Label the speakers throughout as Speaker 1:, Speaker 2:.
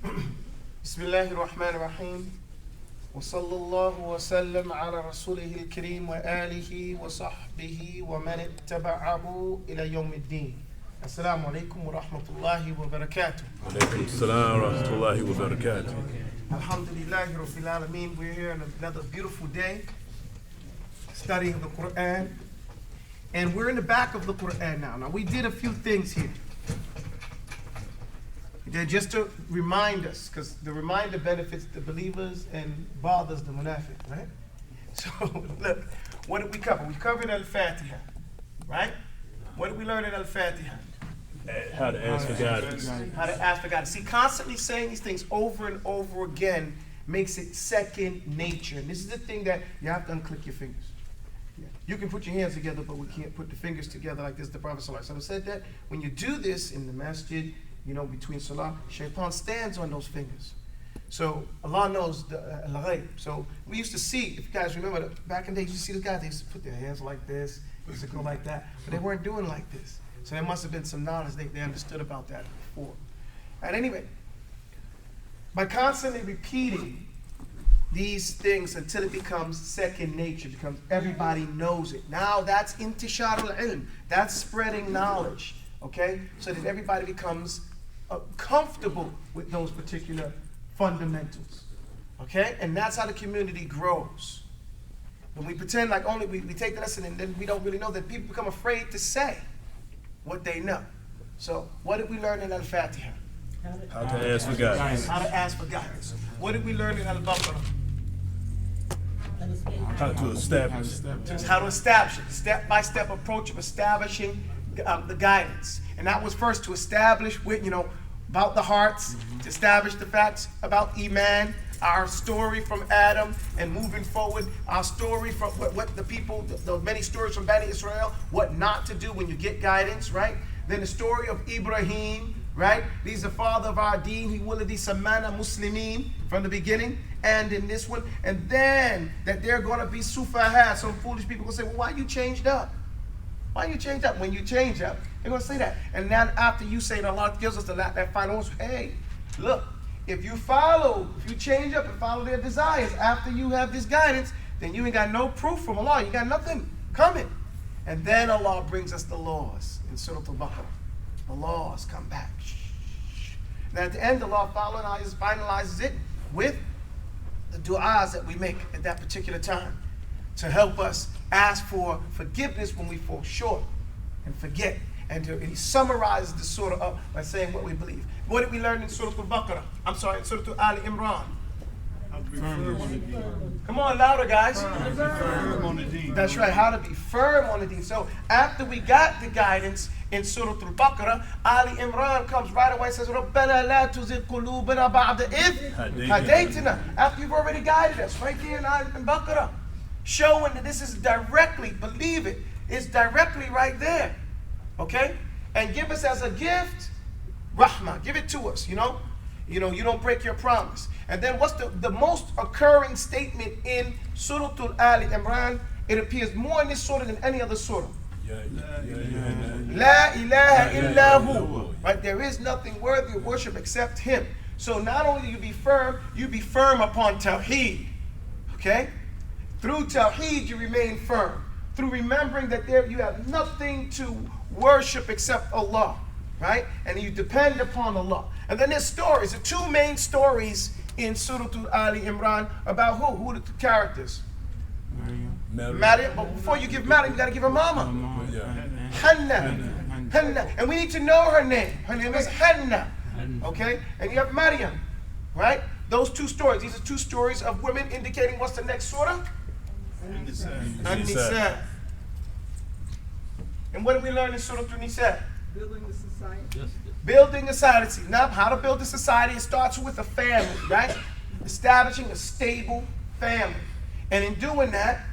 Speaker 1: Bismillahir Rahmanir Rahim. Wa sallallahu wa sallam ala rasulihil kareem wa alihi wa sahbihi wa man ittaba'ahu ila yawmiddin. Assalamu alaikum wa rahmatullahi wa barakatuh.
Speaker 2: Alaikum assalam wa rahmatullahi wa barakatuh.
Speaker 1: Alhamdulillahi Rabbil Alameen. We're here on another beautiful day studying the Quran. And we're in the back of the Quran now. Now we did a few things here. Just to remind us, because the reminder benefits the believers and bothers the munafiq, right? So look, what did we cover? We covered Al-Fatiha, right? What did we learn in Al-Fatiha?
Speaker 2: How to ask for guidance.
Speaker 1: How to ask for guidance. See, constantly saying these things over and over again makes it second nature. And this is the thing that you have to unclick your fingers. You can put your hands together, but we can't put the fingers together like this. The Prophet ﷺ said that when you do this in the masjid, between salah, shaitan stands on those fingers. So Allah knows the al-ghayb. So we used to see, if you guys remember, back in the day, you used to see the guys, they used to put their hands like this, they used to go like that, but they weren't doing like this. So there must have been some knowledge they understood about that before. And anyway, by constantly repeating these things until it becomes second nature, becomes everybody knows it. Now that's intishar al-ilm, that's spreading knowledge, okay? So that everybody becomes comfortable with those particular fundamentals, okay? And that's how the community grows. When we pretend like only we take the lesson and then we don't really know, that people become afraid to say what they know. So what did we learn in Al-Fatiha?
Speaker 2: How to ask for guidance.
Speaker 1: How to ask for guidance. What did we learn in Al-Baqarah?
Speaker 2: How to establish.
Speaker 1: How to establish it. Step-by-step approach of establishing the guidance. And that was first to establish about the hearts, to establish the facts about Iman, our story from Adam, and moving forward, our story from what the people, the many stories from Bani Israel, what not to do when you get guidance, right? Then the story of Ibrahim, right? He's the father of our deen. He will be samana muslimin from the beginning, and in this one, and then that they're going to be sufaha. Some foolish people will say, well, why you changed up? Why you change up? When you change up, they're going to say that. And then after you say that, Allah gives us that final answer. Hey, look, if you change up and follow their desires after you have this guidance, then you ain't got no proof from Allah. You got nothing coming. And then Allah brings us the laws in Surah Al-Baqarah. The laws come back. Now at the end, Allah finalizes it with the du'as that we make at that particular time to help us ask for forgiveness when we fall short and forget. And he summarizes the surah up by saying what we believe. What did we learn in Surah Al-Baqarah? I'm sorry, in Surah Ali Imran. Come on, louder, guys. That's right, how to be firm on the deen. So after we got the guidance in Surah Al-Baqarah, Ali Imran comes right away and says, رَبَّنَا لَا تُزِغْ قُلُوبَنَا بَعْدَ إِذْ هَدَيْتَنَا. After you've already guided us, right there in Ali Baqarah, showing that this is directly, believe it, it's directly right there. Okay? And give us as a gift, rahmah, give it to us, you don't break your promise. And then what's the most occurring statement in Surah Al-Ali Imran? It appears more in this surah than any other surah. La ilaha illahu. Right? There is nothing worthy of worship except Him. So not only do you be firm upon Tawheed. Okay? Through Tawheed you remain firm. Through remembering that you have nothing to worship except Allah, right? And you depend upon Allah. And then there's stories, the two main stories in Surah Ali Imran about who? Who are the characters? Maryam. But before you give Maryam, you got to give her mama. Hannah. And we need to know her name. Her name is Hannah. Okay? And you have Maryam, right? Those two stories. These are two stories of women indicating what's the next surah? An-Nisa. And what did we learn in Surah An-Nisa?
Speaker 3: Building the society.
Speaker 1: Building a society. Now, how to build a society? It starts with a family, right? Establishing a stable family. And in doing that,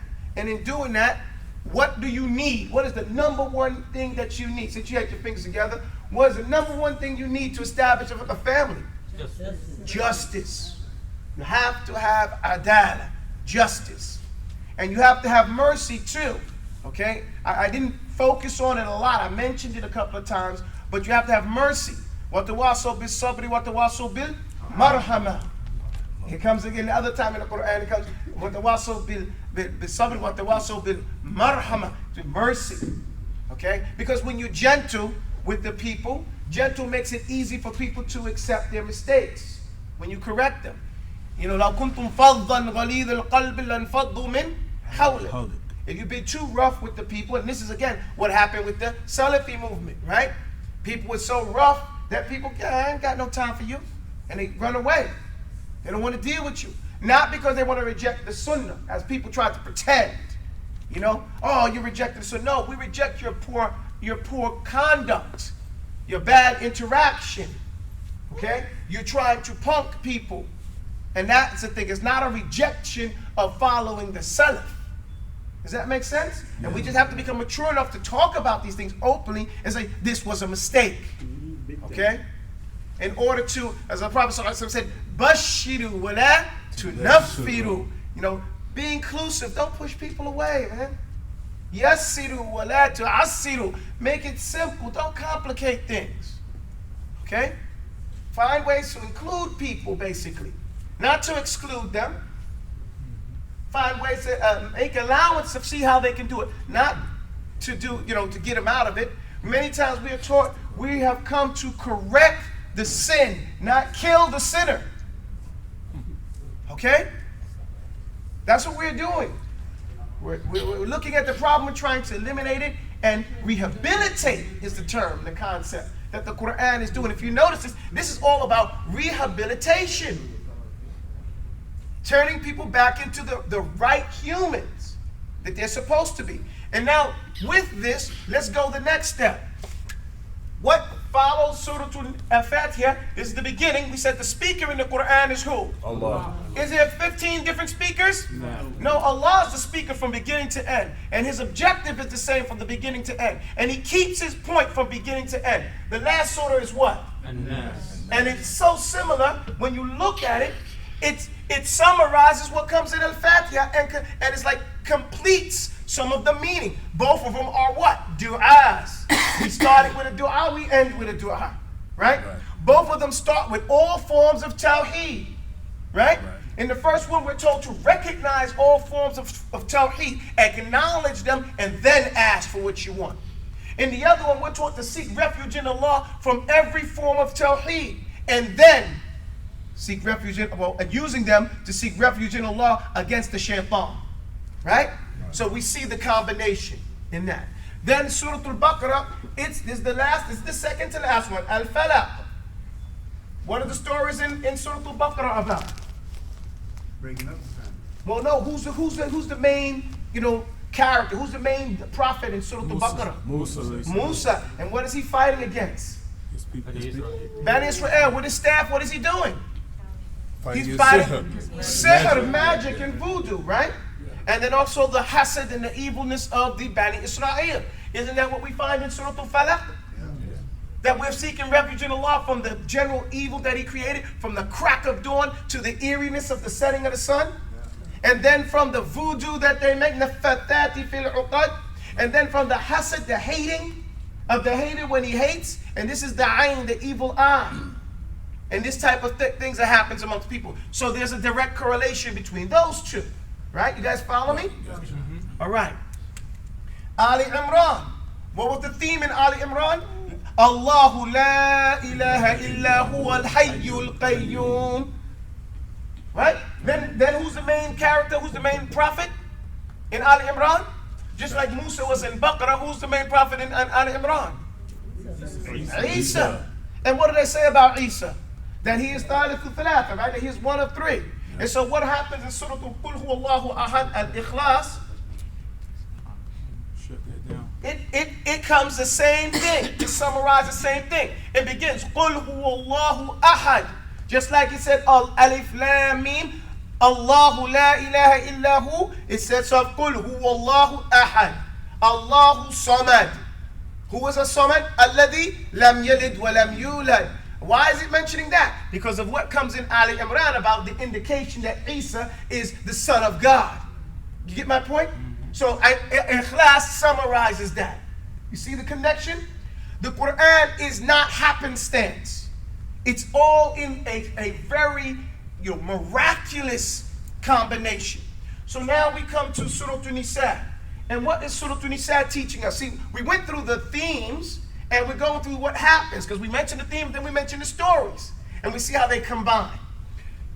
Speaker 1: what do you need? What is the number one thing that you need? Since you had your fingers together, what is the number one thing you need to establish a family? Justice. You have to have adala, justice. And you have to have mercy too, okay? I didn't focus on it a lot. I mentioned it a couple of times, but you have to have mercy. وَتَوَاصَوْا بِالصَّبْرِ وَتَوَاصَوْا marhama. It comes again the other time in the Quran. It comes وَتَوَاصَوْا بِالصَّبْرِ وَتَوَاصَوْا بِالْمَرْحَمَةِ, to mercy. Okay? Because when you're gentle with the people, gentle makes it easy for people to accept their mistakes when you correct them. You know, لَوْ كُنْتُمْ فَضًّا غَلِيظَ الْقَلْبِ لَانْفَضُّوا مِنْ حَوْلِكَ. If you've been too rough with the people, and this is again what happened with the Salafi movement, right? People were so rough that people, I ain't got no time for you. And they run away. They don't want to deal with you. Not because they want to reject the Sunnah, as people try to pretend. You know, oh, you rejected the Sunnah. No, we reject your poor conduct, your bad interaction. Okay? You're trying to punk people. And that's the thing. It's not a rejection of following the Salaf. Does that make sense? And we just have to become mature enough to talk about these things openly and say, this was a mistake. Okay? In order to, as the Prophet ﷺ said, Bashiru wala tunaffiru. You know, be inclusive. Don't push people away, man. Yassiru wala tu'assiru. Make it simple. Don't complicate things. Okay? Find ways to include people, basically. Not to exclude them. Find ways to make allowance to see how they can do it. Not to do, you know, to get them out of it. Many times we are taught we have come to correct the sin, not kill the sinner. Okay? That's what we're doing. We're looking at the problem and trying to eliminate it, and rehabilitate is the term, the concept that the Quran is doing. If you notice this is all about rehabilitation. Turning people back into the right humans that they're supposed to be. And now, with this, let's go the next step. What follows Surah Al-Fatiha is the beginning. We said the speaker in the Quran is who?
Speaker 2: Allah.
Speaker 1: Is there 15 different speakers? No, Allah is the speaker from beginning to end. And his objective is the same from the beginning to end. And he keeps his point from beginning to end. The last surah is what? And it's so similar when you look at it. It summarizes what comes in Al-Fatiha and it's like completes some of the meaning. Both of them are what? Du'as. We started with a dua, we end with a dua. Right? Both of them start with all forms of tawheed. Right? In the first one, we're told to recognize all forms of tawheed, acknowledge them, and then ask for what you want. In the other one, we're taught to seek refuge in Allah from every form of tawheed, and then seek refuge in, using them to seek refuge in Allah against the shaitan. Right? So we see the combination in that. Then Surah Al-Baqarah, it's the second to last one, Al-Falaq. What are the stories in Surah Al-Baqarah about?
Speaker 4: Breaking up.
Speaker 1: Well, no, who's the main, character? Who's the main prophet in Surah Al-Baqarah? Musa. And what is he fighting against? Bani Israel. With his staff, what is he doing? He's fighting sihr, magic, and voodoo, right? And then also the hasad and the evilness of the Bani Israel. Isn't that what we find in Surah Al-Falaq? That we're seeking refuge in Allah from the general evil that He created, from the crack of dawn to the eeriness of the setting of the sun. And then from the voodoo that they make, and then from the hasad, the hating of the hater when he hates. And this is the ayn, the evil eye. And this type of things that happens amongst people. So there's a direct correlation between those two. Right? You guys follow me? All right. Ali Imran. What was the theme in Ali Imran? Allahu la ilaha illa huwa al-hayyul qayyum. Right? Then who's the main character? Who's the main prophet in Ali Imran? Just like Musa was in Baqarah, who's the main prophet in Ali Imran? Isa. And what do they say about Isa? That he is Thalithu Thalatha, right? That he is one of three. And so what happens in Surah Qul Huwallahu Ahad al-Ikhlas? It comes the same thing. It summarizes the same thing. It begins Qul Huwallahu Ahad. Just like it said Alif Lam Mim, Allahu la ilaha illahu. It says so Qul Huwallahu Ahad. Allahu Samad. Who is a Samad? Alladhi lam yalid wa lam yulad. Why is it mentioning that? Because of what comes in Ali Imran about the indication that Isa is the son of God. You get my point? So Ikhlas summarizes that. You see the connection? The Quran is not happenstance. It's all in a very miraculous combination. So now we come to Surah An-Nisa. And what is Surah An-Nisa teaching us? See, we went through the themes and we're going through what happens, because we mentioned the themes, then we mentioned the stories, and we see how they combine.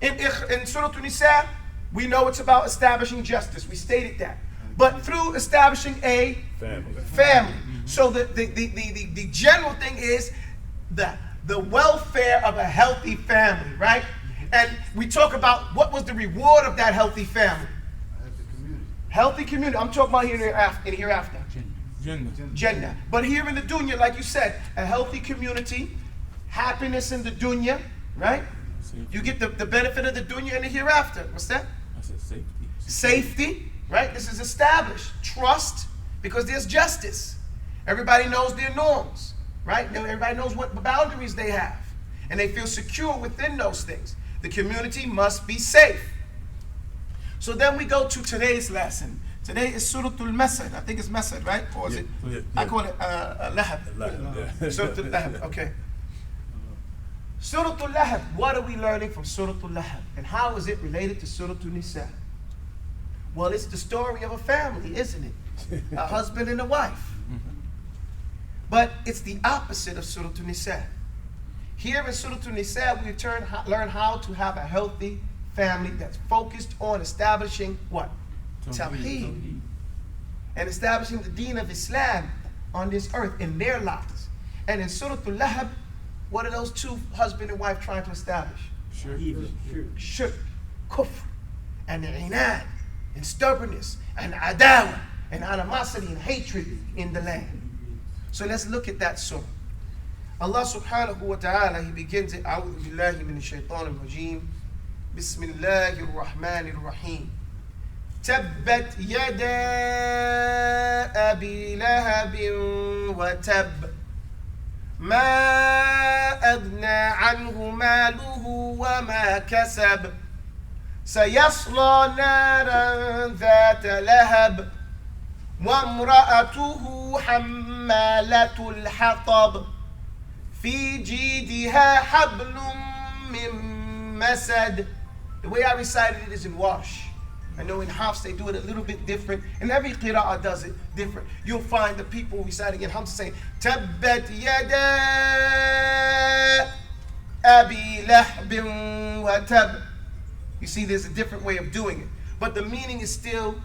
Speaker 1: In Surah An-Nisa, we know it's about establishing justice. We stated that. But through establishing a family. So the general thing is the welfare of a healthy family, right? And we talk about what was the reward of that healthy family. Healthy community. I'm talking about hereafter. Jannah. But here in the dunya, like you said, a healthy community, happiness in the dunya, right? You get the benefit of the dunya and the hereafter. What's that?
Speaker 5: I said safety.
Speaker 1: Safety, right? This is established. Trust, because there's justice. Everybody knows their norms, right? Everybody knows what boundaries they have, and they feel secure within those things. The community must be safe. So then we go to today's lesson. Today is Surah Al-Masad. I think it's Masad, right? Or is it?
Speaker 2: Yeah.
Speaker 1: I call it Lahab. Surah Al-Lahab, okay. Surah Al-Lahab, what are we learning from Surah Al-Lahab? And how is it related to Surah An-Nisa? Well, it's the story of a family, isn't it? A husband and a wife. But it's the opposite of Surah An-Nisa. Here in Surah An-Nisa, we learn how to have a healthy family that's focused on establishing what? Tawheed. And establishing the deen of Islam on this earth in their lives. And in Surah Al-Lahab, what are those two husband and wife trying to establish? Shirk, kufr, and inad, and stubbornness, and adawa, and animosity, and hatred in the land. So let's look at that surah. Allah subhanahu wa ta'ala, He begins it, A'udhu billahi minash shaitanir rajim. Bismillahir rahmanir rahim. Tabbat yada abi lahabin wa tab. ما أغنى عنه ماله وما كسب سيصلى نارا ذات لهب وامرأته حمالة الحطب في جيدها حبل من مسد. The way I recited it is in Wash. I know in Hafs they do it a little bit different, and every qira'ah does it different. You'll find the people reciting in Hafs saying, Tabbat yada abi lahbin wa tab. You see, there's a different way of doing it, but the meaning is still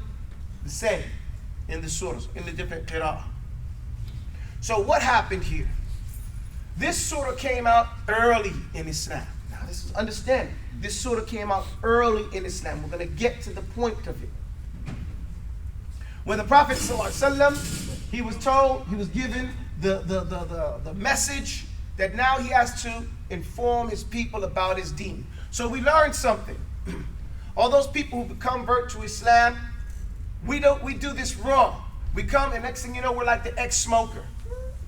Speaker 1: the same in the surahs, in the different qira'ah. So what happened here? This surah came out early in Islam. Now this is understanding. This surah came out early in Islam. We're going to get to the point of it. When the Prophet ﷺ, he was told, he was given the message that now he has to inform his people about his deen. So we learned something. All those people who convert to Islam, we do this wrong. We come and next thing you know, we're like the ex-smoker,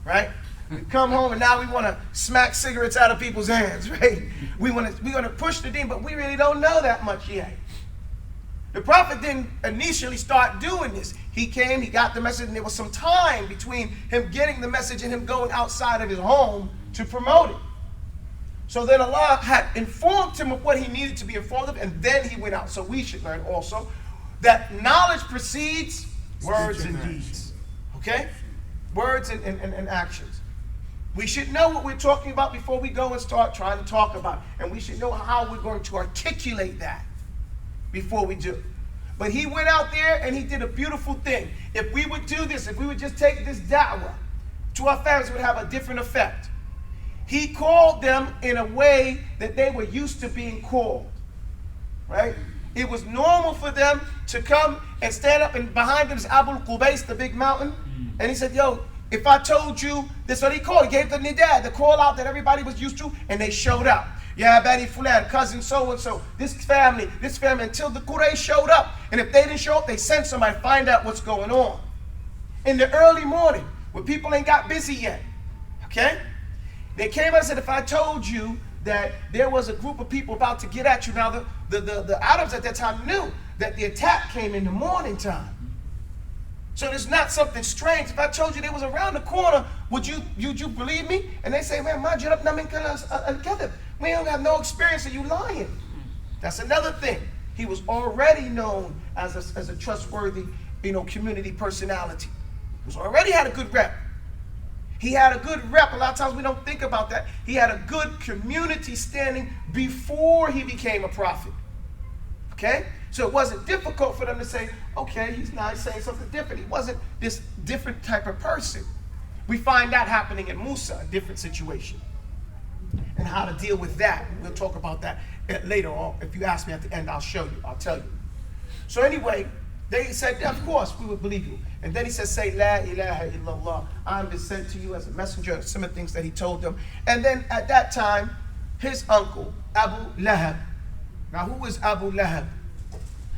Speaker 1: right? We come home and now we want to smack cigarettes out of people's hands, right? We want to push the deen, but we really don't know that much yet. The Prophet didn't initially start doing this. He came, he got the message, and there was some time between him getting the message and him going outside of his home to promote it. So then Allah had informed him of what he needed to be informed of, and then he went out. So we should learn also that knowledge precedes words and deeds. Okay? Words and actions. We should know what we're talking about before we go and start trying to talk about it. And we should know how we're going to articulate that before we do. But he went out there and he did a beautiful thing. If we would do this, if we would just take this da'wah to our families, it would have a different effect. He called them in a way that they were used to being called. Right? It was normal for them to come and stand up, and behind them is Abul Qubais, the big mountain. And he said, yo, if I told you, this is what he called. He gave the nida, the call out that everybody was used to, and they showed up. Yeah, Bani Fulan, cousin so-and-so, this family, until the Quraysh showed up. And if they didn't show up, they sent somebody to find out what's going on. In the early morning, when people ain't got busy yet, okay? They came and said, if I told you that there was a group of people about to get at you. Now, the Arabs at that time knew that the attack came in the morning time. So it's not something strange. If I told you they was around the corner, would you believe me? And they say, man, We don't have no experience of you lying. That's another thing. He was already known as a trustworthy, community personality. He already had a good rep. He had a good rep. A lot of times we don't think about that. He had a good community standing before he became a prophet. Okay? So it wasn't difficult for them to say, okay, he's saying something different. He wasn't this different type of person. We find that happening in Musa, a different situation. And how to deal with that. We'll talk about that later on. If you ask me at the end, I'll show you. I'll tell you. So anyway, they said, of course, we would believe you. And then he said, say, La ilaha illallah. I'm been sent to you as a messenger. Some of the things that he told them. And then at that time, his uncle, Abu Lahab. Now, who is Abu Lahab?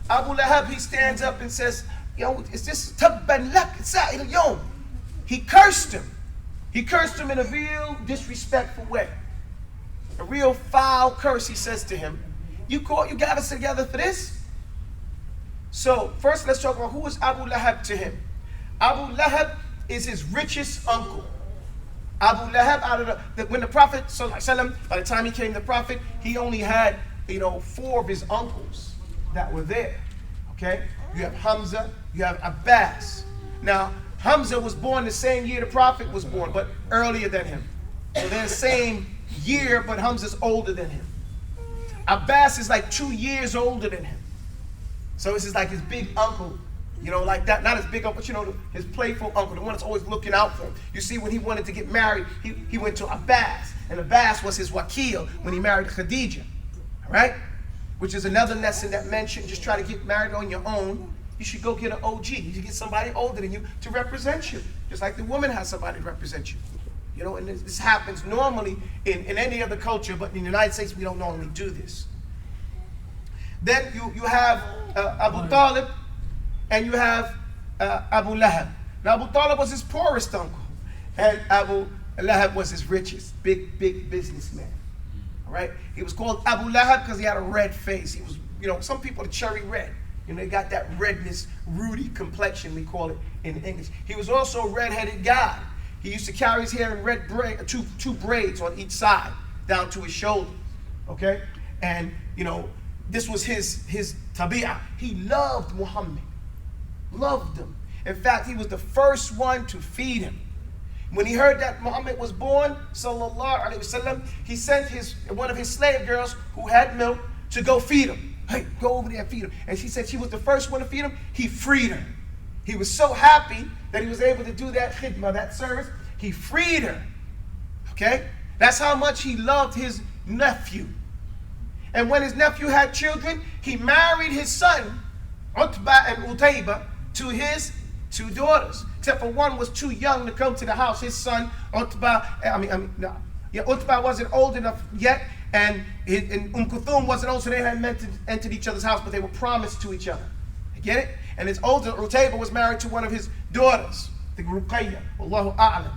Speaker 1: Abu Lahab, he stands up and says, is this tabban lak sa'il yawm? He cursed him. He cursed him in a real disrespectful way. A real foul curse, he says to him. You got us together for this? So, first let's talk about who is Abu Lahab to him. Abu Lahab is his richest uncle. Abu Lahab, when the Prophet, ﷺ, by the time he came the Prophet, he only had, 4 of his uncles that were there. Okay? You have Hamza, you have Abbas. Now, Hamza was born the same year the Prophet was born, but earlier than him. So they're the same year, but Hamza's older than him. Abbas is like 2 years older than him. So this is like his big uncle, like that. Not his big uncle, but his playful uncle, the one that's always looking out for him. You see, when he wanted to get married, he went to Abbas, and Abbas was his wakil when he married Khadija, all right? Which is another lesson that mentioned, just try to get married on your own. You should go get an OG. You should get somebody older than you to represent you, just like the woman has somebody to represent you. And this happens normally in any other culture, but in the United States, we don't normally do this. Then you have Abu Talib, and you have Abu Lahab. Now Abu Talib was his poorest uncle, and Abu Lahab was his richest, big businessman. All right? He was called Abu Lahab because he had a red face. He was, some people are cherry red. They got that redness, ruddy complexion, we call it in English. He was also a red-headed guy. He used to carry his hair in red two braids on each side, down to his shoulders. Okay? And, this was his tabi'ah. He loved Muhammad. Loved him. In fact, he was the first one to feed him. When he heard that Muhammad was born, sallallahu alaihi wasallam, he sent one of his slave girls who had milk to go feed him. Hey, go over there and feed him. And she said she was the first one to feed him. He freed her. He was so happy that he was able to do that khidmah, that service. He freed her. Okay? That's how much he loved his nephew. And when his nephew had children, he married his son, Utbah and Utaybah, to his 2 daughters. Except for one was too young to come to the house. His son, Utbah, Utbah wasn't old enough yet, and Kulthum wasn't old, so they hadn't entered each other's house, but they were promised to each other. You get it? And his older, Utaybah, was married to one of his daughters, the Ruqayyah, Allahu A'lam.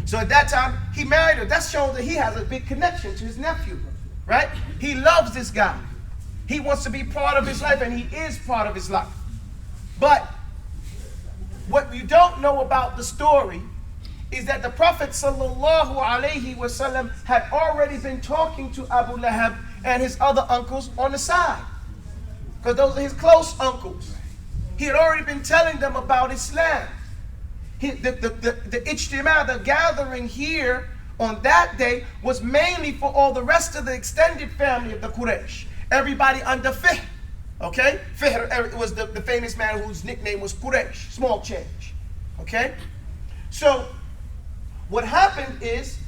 Speaker 1: So at that time, he married her. That shows that he has a big connection to his nephew, right? He loves this guy. He wants to be part of his life, and he is part of his life. But what you don't know about the story is that the Prophet sallallahu alaihi wasallam had already been talking to Abu Lahab and his other uncles on the side, because those are his close uncles. He had already been telling them about Islam. The ijtima, the gathering here on that day, was mainly for all the rest of the extended family of the Quraysh. Everybody under Fihr. Okay? Fihr was the famous man whose nickname was Quraysh. Small change. Okay? So, what happened is,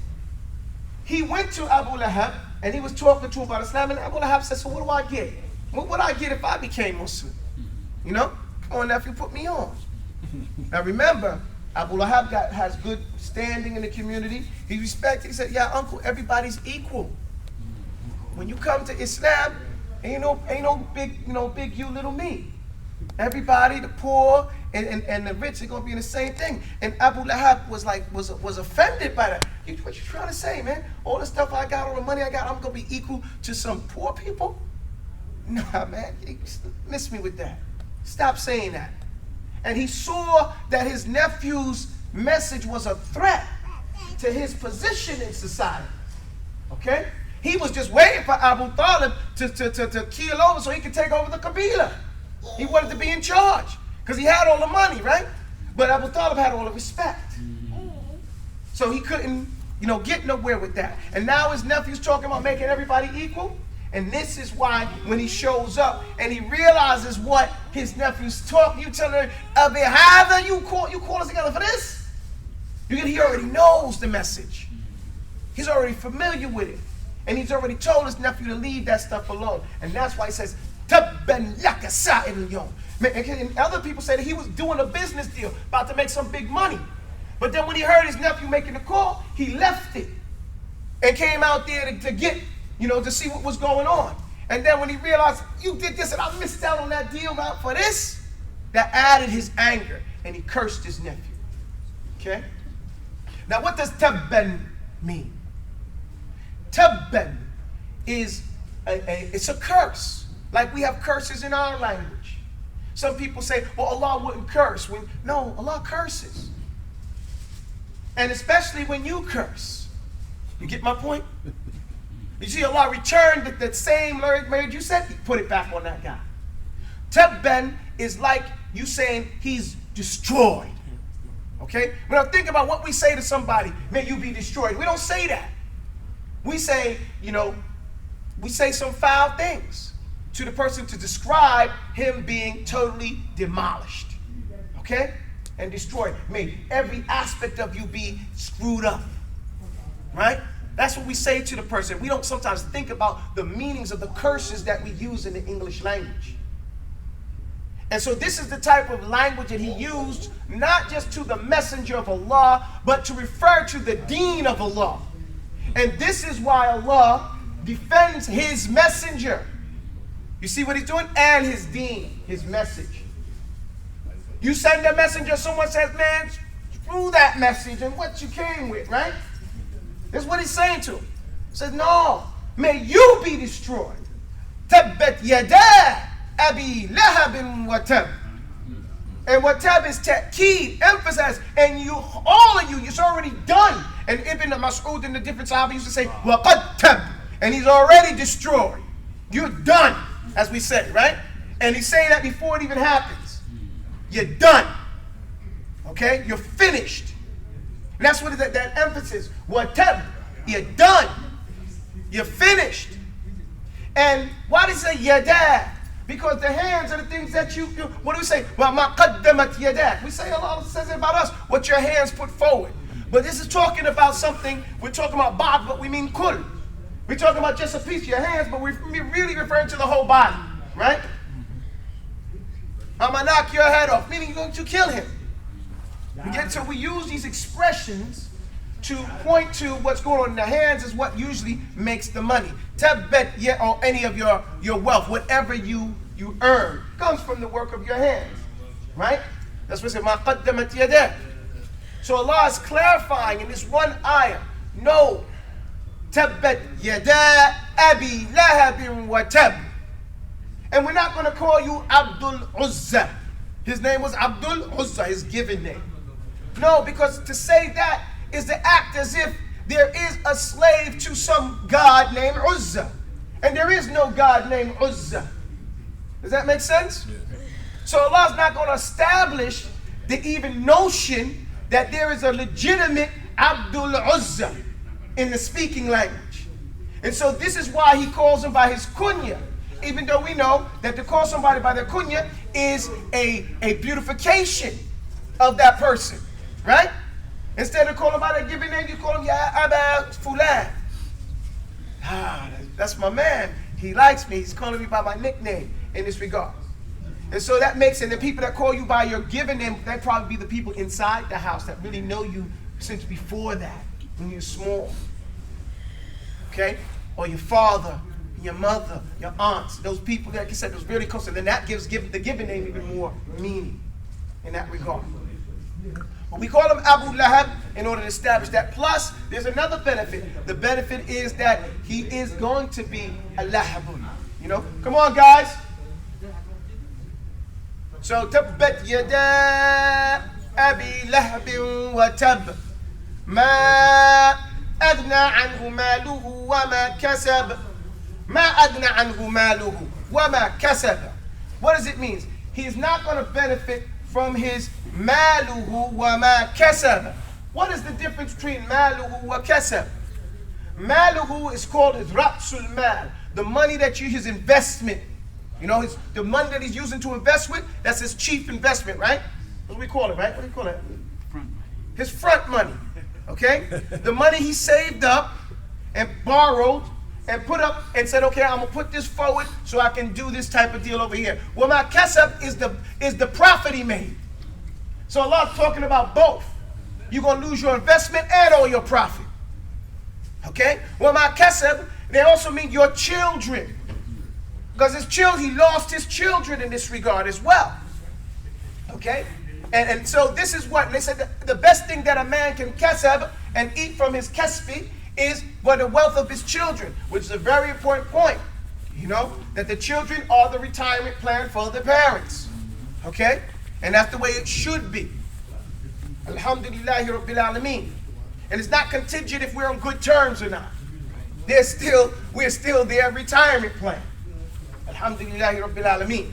Speaker 1: he went to Abu Lahab, and he was talking to him about Islam, and Abu Lahab said, so what do I get? What would I get if I became Muslim? Come on, nephew, put me on. Now remember, Abu Lahab has good standing in the community. He's respected. He said, yeah, uncle, everybody's equal. When you come to Islam, ain't no big you, little me. Everybody, the poor and the rich, are gonna be in the same thing. And Abu Lahab was offended by that. What you trying to say, man? All the stuff I got, all the money I got, I'm gonna be equal to some poor people? Nah, man, you miss me with that. Stop saying that. And he saw that his nephew's message was a threat to his position in society. Okay? He was just waiting for Abu Talib to keel over so he could take over the Kabila. He wanted to be in charge because he had all the money, right? But Abu Talib had all the respect. So he couldn't, get nowhere with that. And now his nephew's talking about making everybody equal. And this is why when he shows up and he realizes what his nephew's talking, you tell him, you call us together for this? He already knows the message. He's already familiar with it. And he's already told his nephew to leave that stuff alone. And that's why he says, Tabban laka sa'irul yawm. And other people say that he was doing a business deal, about to make some big money. But then when he heard his nephew making the call, he left it and came out there to get, to see what was going on. And then when he realized, you did this and I missed out on that deal for this, that added his anger and he cursed his nephew. Okay? Now what does tabban mean? Tabban is it's a curse. Like we have curses in our language. Some people say, well, Allah wouldn't curse. No, Allah curses. And especially when you curse. You get my point? You see, Allah returned that same word you said, He put it back on that guy. Tabban is like you saying he's destroyed. Okay? Now think about what we say to somebody, may you be destroyed. We don't say that. We say, we say some foul things to the person to describe him being totally demolished. Okay? And destroyed. May every aspect of you be screwed up. Right? That's what we say to the person. We don't sometimes think about the meanings of the curses that we use in the English language. And so this is the type of language that he used, not just to the messenger of Allah, but to refer to the deen of Allah. And this is why Allah defends his messenger. You see what he's doing? And his deen, his message. You send a messenger, someone says, man, screw that message and what you came with, right? That's what he's saying to him. He says, no, may you be destroyed. Tabbat yada abi lahabin wa tab. And what tab is ta'keed, emphasize, and you, all of you, it's already done. And Ibn Mas'ud and the different Sahaba used to say, waqad tab, and he's already destroyed. You're done, as we say, right? And he's saying that before it even happens. You're done. Okay? You're finished. And that's what that emphasis. Waqad, you're done. You're finished. And why does he say yada? Because the hands are the things that you what do we say? Well, ma qaddamat yadak. We say Allah says it about us, what your hands put forward. But this is talking about something, we're talking about ba'd, but we mean kull. We're talking about just a piece of your hands, but we're really referring to the whole body, right? I'm gonna knock your head off, meaning you're going to kill him. So we use these expressions to point to what's going on in the hands is what usually makes the money. Tabbat or any of your wealth, whatever you earn, comes from the work of your hands. Right? That's what it says, ma qaddamat yadak. So Allah is clarifying in this one ayah, no, tabbat yada abi lahabin wa tab. And we're not going to call you Abdul Uzza. His name was Abdul Uzza, his given name. No, because to say that is to act as if there is a slave to some god named Uzza. And there is no god named Uzza. Does that make sense? Yeah. So Allah's not going to establish the even notion that there is a legitimate Abdul Uzza in the speaking language. And so this is why he calls him by his kunya. Even though we know that to call somebody by their kunya is a beautification of that person. Right? Instead of calling by their given name, you call him Ya Aba Fulan. That's my man. He likes me. He's calling me by my nickname in this regard. And so that makes it, the people that call you by your given name, they probably be the people inside the house that really know you since before that, when you're small. Okay? Or your father, your mother, your aunts, those people that, like I said, those really close. And then that gives the given name even more meaning in that regard. But we call him Abu Lahab in order to establish that. Plus, there's another benefit. The benefit is that he is going to be a Lahabun. Come on, guys. So, Tabbat yada Abi Lahabin wa tab. Ma أغنى عنه ماله وما كسب. ما أغنى عنه ماله وما كسب. What does it mean? He's not going to benefit from his maluhu wa ma kasab. What is the difference between maluhu wa kasab? Maluhu is called his ratsul mal, the money that you, his investment. You know, the money that he's using to invest with, that's his chief investment, right? What do we call it, right? What do you call it? His front money, okay? The money he saved up and borrowed and put up and said, okay, I'm gonna put this forward so I can do this type of deal over here. Well, my kasab is the profit he made. So Allah's talking about both. You're gonna lose your investment and all your profit. Okay? Well, my kasab, they also mean your children. Because his children, he lost his children in this regard as well. Okay? And so this is what they said, the best thing that a man can kasab and eat from his kasbi is for the wealth of his children, which is a very important point. You know, that the children are the retirement plan for the parents. Okay? And that's the way it should be. Alhamdulillahi Rabbil Alameen. And it's not contingent if we're on good terms or not. We're still their retirement plan. Alhamdulillahi Rabbil Alameen.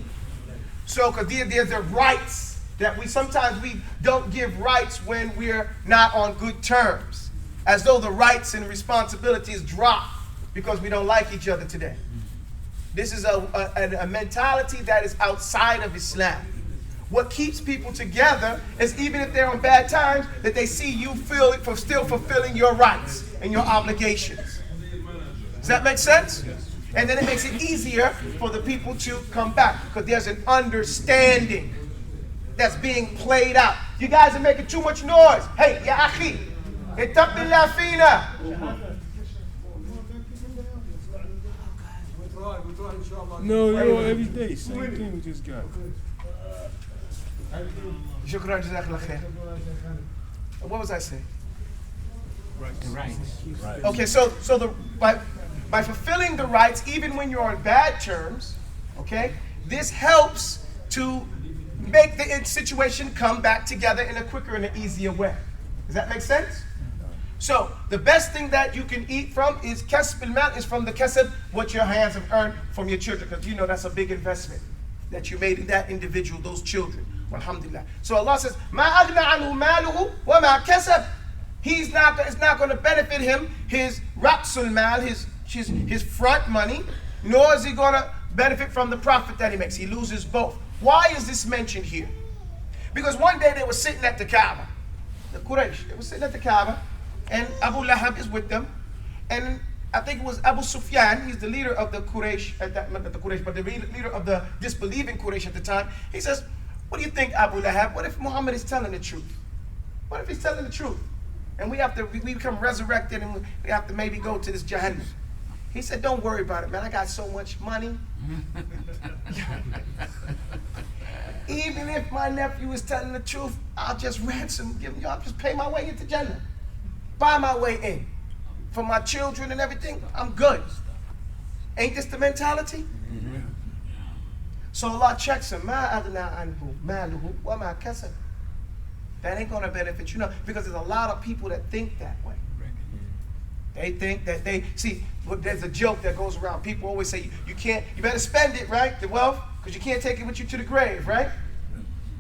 Speaker 1: So, because there's the rights that sometimes we don't give rights when we're not on good terms. As though the rights and responsibilities drop because we don't like each other today. This is a mentality that is outside of Islam. What keeps people together is even if they're on bad times, that they see you feel it for still fulfilling your rights and your obligations. Does that make sense? And then it makes it easier for the people to come back because there's an understanding that's being played out. You guys are making too much noise. Hey, ya akhi, ittaqillah fina.
Speaker 2: No, yo, every day, same thing we just got.
Speaker 1: Shukran, jazakallah khair. What was I saying?
Speaker 5: Right.
Speaker 1: Okay, so by fulfilling the rights, even when you're on bad terms, okay, this helps to make the situation come back together in a quicker and an easier way. Does that make sense? So the best thing that you can eat from is kasb al-mal, is from the kasb, what your hands have earned from your children, because you know that's a big investment that you made in that individual, those children. Alhamdulillah. So Allah says, "Ma aghna anhu maluhu wa ma kasab." It's not going to benefit him his ratsul mal, his front money, nor is he going to benefit from the profit that he makes. He loses both. Why is this mentioned here? Because one day they were sitting at the Kaaba, the Quraysh. They were sitting at the Kaaba, and Abu Lahab is with them, and I think it was Abu Sufyan. He's the leader of the Quraysh at that, not the Quraysh, but the leader of the disbelieving Quraysh at the time. He says, "What do you think, Abu Lahab? What if Muhammad is telling the truth? What if he's telling the truth? And we become resurrected and we have to maybe go to this Jahannam." He said, "Don't worry about it, man. I got so much money. Even if my nephew is telling the truth, I'll just ransom, I'll just pay my way into Jannah. Buy my way in. For my children and everything, I'm good." Ain't this the mentality? Mm-hmm. So Allah checks him. Ma adna anhu maluhu wa ma kasab. That ain't gonna benefit you, because there's a lot of people that think that way. They think that there's a joke that goes around. People always say, you better spend it, right? The wealth, because you can't take it with you to the grave, right?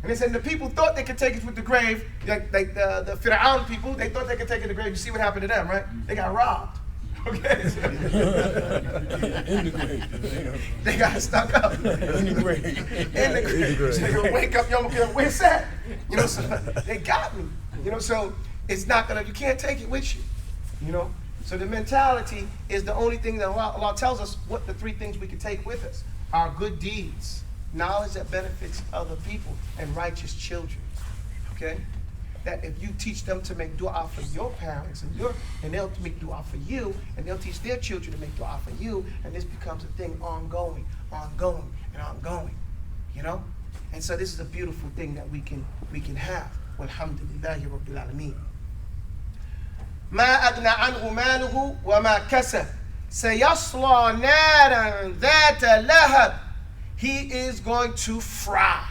Speaker 1: And they said the people thought they could take it with the grave, like the Fir'aun people, they thought they could take it to the grave. You see what happened to them, right? They got robbed. Okay?
Speaker 2: In the grave.
Speaker 1: They got stuck up.
Speaker 2: In the grave.
Speaker 1: In the grave. So you'll wake up, where's that? So they got me. So it's not gonna, you can't take it with you. So the mentality is the only thing that Allah tells us what the three things we can take with us. Our good deeds, knowledge that benefits other people, and righteous children. Okay? That if you teach them to make dua for your parents and they'll make dua for you, and they'll teach their children to make dua for you, and this becomes a thing ongoing. And so this is a beautiful thing that we can have. Walhamdulillahi Rabbil Alameen. ما أغنى عنه ماله وما كسب سيصلى نارا ذات لهب. He is going to fry.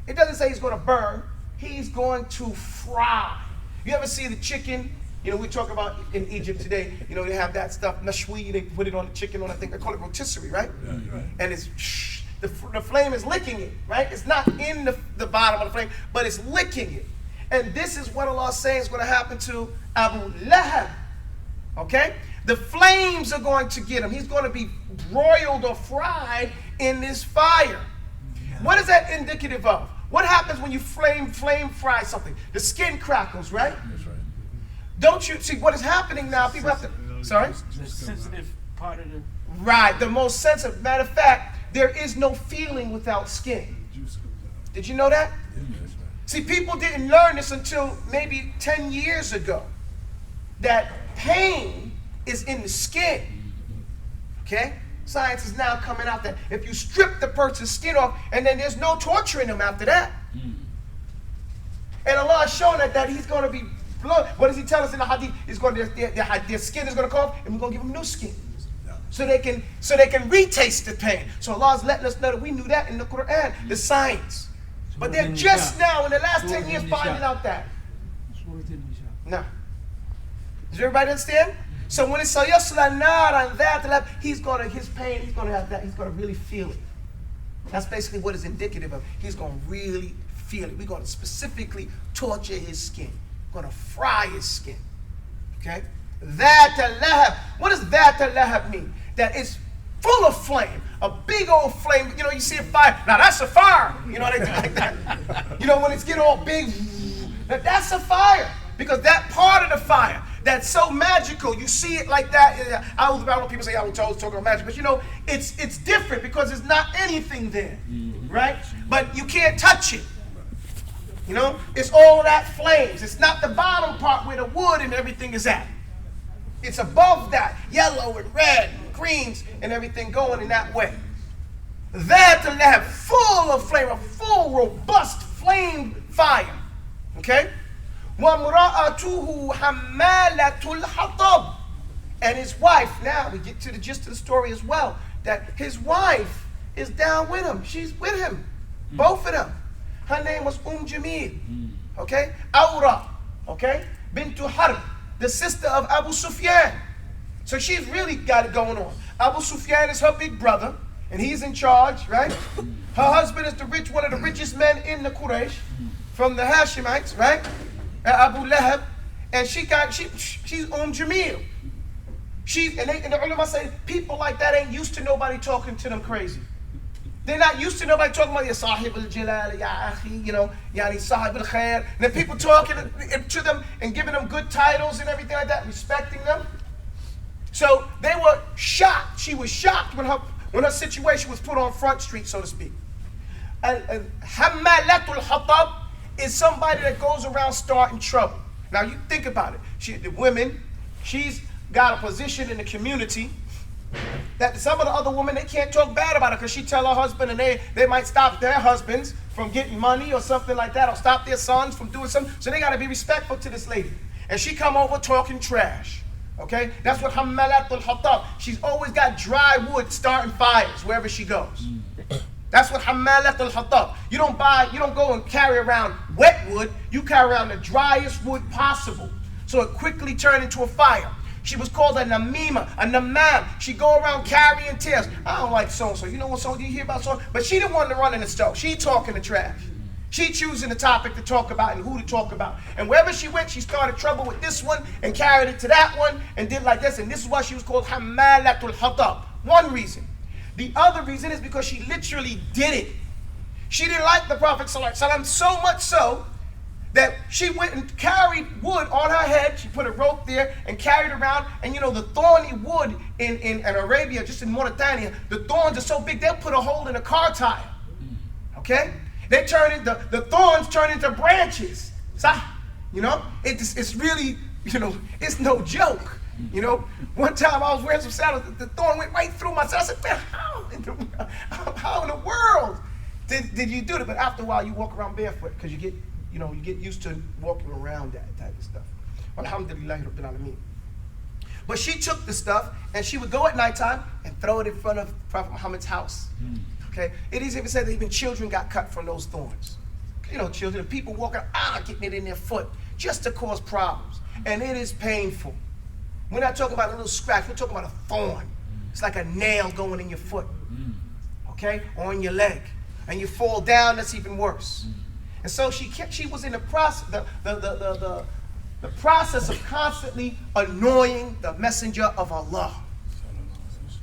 Speaker 1: It doesn't say he's going to burn. He's going to fry. You ever see the chicken You know, we talk about in Egypt today, you know, they have that stuff, nashwi, they put it on the chicken, on I think they call it rotisserie, right?
Speaker 2: Right.
Speaker 1: And it's, the flame is licking it, right? It's not in the bottom of the flame, but it's licking it. And this is what Allah is saying is going to happen to Abu Lahab, okay? The flames are going to get him. He's going to be broiled or fried in this fire. What is that indicative of? What happens when you flame fry something? The skin crackles, right?
Speaker 2: That's right.
Speaker 1: Don't you see what is happening now? People have to, sorry?
Speaker 5: The sensitive part of the.
Speaker 1: Right, the most sensitive. Matter of fact, there is no feeling without skin.
Speaker 2: Juice comes out.
Speaker 1: Did you know that?
Speaker 2: Yeah, that's right.
Speaker 1: See, people didn't learn this until maybe 10 years ago. That pain is in the skin. Okay? Science is now coming out that if you strip the person's skin off, and then there's no torturing them after that. And Allah is showing that He's going to be blood. What does He tell us in the hadith? He's going to, their skin is going to come off, and we're going to give them new skin. So they can retaste the pain. So Allah is letting us know that we knew that in the Quran, the science. But they're just now, in the last 10 years, finding out that. No. Does everybody understand? So when it's sayasla nar and that, his pain, he's gonna have that, he's gonna really feel it. That's basically what it's indicative of. He's gonna really feel it. We're gonna specifically torture his skin. We're gonna fry his skin. Okay? That lahab. What does that lahab mean? That it's full of flame, a big old flame. You know, you see a fire. Now that's a fire. You know, they do like that. You know, when it's getting all big, that's a fire. Because that part of the fire that's so magical, you see it like that. I don't know, people say I was talking about magic, but you know, it's different because there's not anything there, right? But you can't touch it. You know, it's all that flames. It's not the bottom part where the wood and everything is at. It's above that, yellow and red and greens and everything going in that way. That to have full of flame, a full robust flame fire. Okay? وَامْرَأَتُهُ حَمَّالَةُ الْحَطَبِ. And his wife, now we get to the gist of the story as well, that his wife is down with him. She's with him. Both of them. Her name was Jamil. Okay? Awra. Okay? Bintu Harb. The sister of Abu Sufyan. So she's really got it going on. Abu Sufyan is her big brother, and he's in charge, right? Her husband is one of the richest men in the Quraysh, from the Hashemites, right? Abu Lahab, and she's Jamil. And the ulama say people like that ain't used to nobody talking to them crazy. They're not used to nobody talking about ya sahib al-jalal, ya akhi, you know, yani sahib al-khair. And then people talking to them and giving them good titles and everything like that, respecting them. So they were shocked. She was shocked when her situation was put on Front Street, so to speak. Hammalatul Hatab is somebody that goes around starting trouble. Now you think about it. The women, she's got a position in the community that some of the other women, they can't talk bad about her because she tell her husband and they might stop their husbands from getting money or something like that, or stop their sons from doing something. So they got to be respectful to this lady. And she come over talking trash. Okay? That's what Hammalatul Hatab. She's always got dry wood starting fires wherever she goes. That's what Hammalatul Hatab. You don't go and carry around wet wood. You carry around the driest wood possible. So it quickly turned into a fire. She was called a namima, a namam. She go around carrying tales. I don't like so-and-so. You know what so you hear about so? But she didn't want to run in the stove. She talking the trash. She choosing the topic to talk about and who to talk about. And wherever she went, she started trouble with this one and carried it to that one and did like this. And this is why she was called Hammalatul Hatab. One reason. The other reason is because she literally did it. She didn't like the Prophet ﷺ so much so that she went and carried wood on her head. She put a rope there and carried around. And you know, the thorny wood in Arabia, just in Mauritania, the thorns are so big, they'll put a hole in a car tire. Okay? The thorns turn into branches. You know, it's really, you know, it's no joke. You know, one time I was wearing some sandals, the thorn went right through my sandals. I said, man, how in the world did you do that? But after a while, you walk around barefoot because you get used to walking around that type of stuff. Alhamdulillah Rabbil Alameen. But she took the stuff and she would go at nighttime and throw it in front of Prophet Muhammad's house. Okay, it is even said that even children got cut from those thorns. You know, children, people walking, getting it in their foot just to cause problems. and it is painful. We're not talking about a little scratch. We're talking about a thorn. It's like a nail going in your foot, okay, or in your leg, and you fall down. That's even worse. And so she was in the process, the process of constantly annoying the messenger of Allah,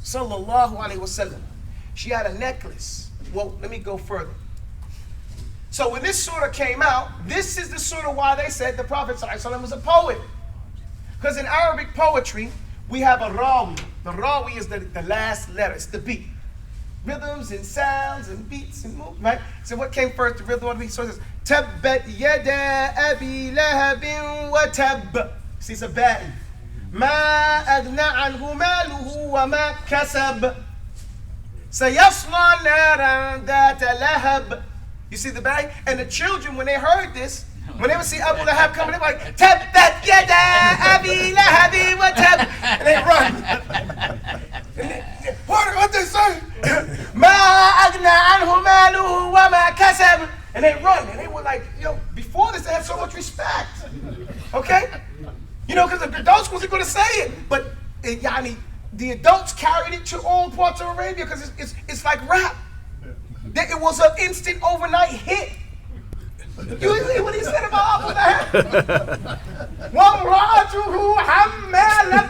Speaker 1: sallallahu alaihi wasallam. She had a necklace. Well, let me go further. So when this surah came out, this is the surah why they said the Prophet ﷺ was a poet. Because in Arabic poetry, we have a rawi. The rawi is the last letter, it's the beat. Rhythms and sounds and beats and movements, right? So what came first, the rhythm or the beat? So it says, Tabbat yada abi lahabin wa tab. See, it's a ba'i. Ma agna anhu maluhu wa ma kasab. Sayasla naran dhata lahab. You see the ba'i? And the children, when they heard this, when they would see Abu Lahab coming, they were like, Tabbat yada abi lahabin wa tab. And they run. What they say? Ma agna anhu maluhu wa ma kasab. And they run. And they were like, before this, they had so much respect. Okay? Because the adults wasn't going to say it. But the adults carried it to all parts of Arabia because it's like rap. It was an instant overnight hit. You see what he said about Abu Lahab?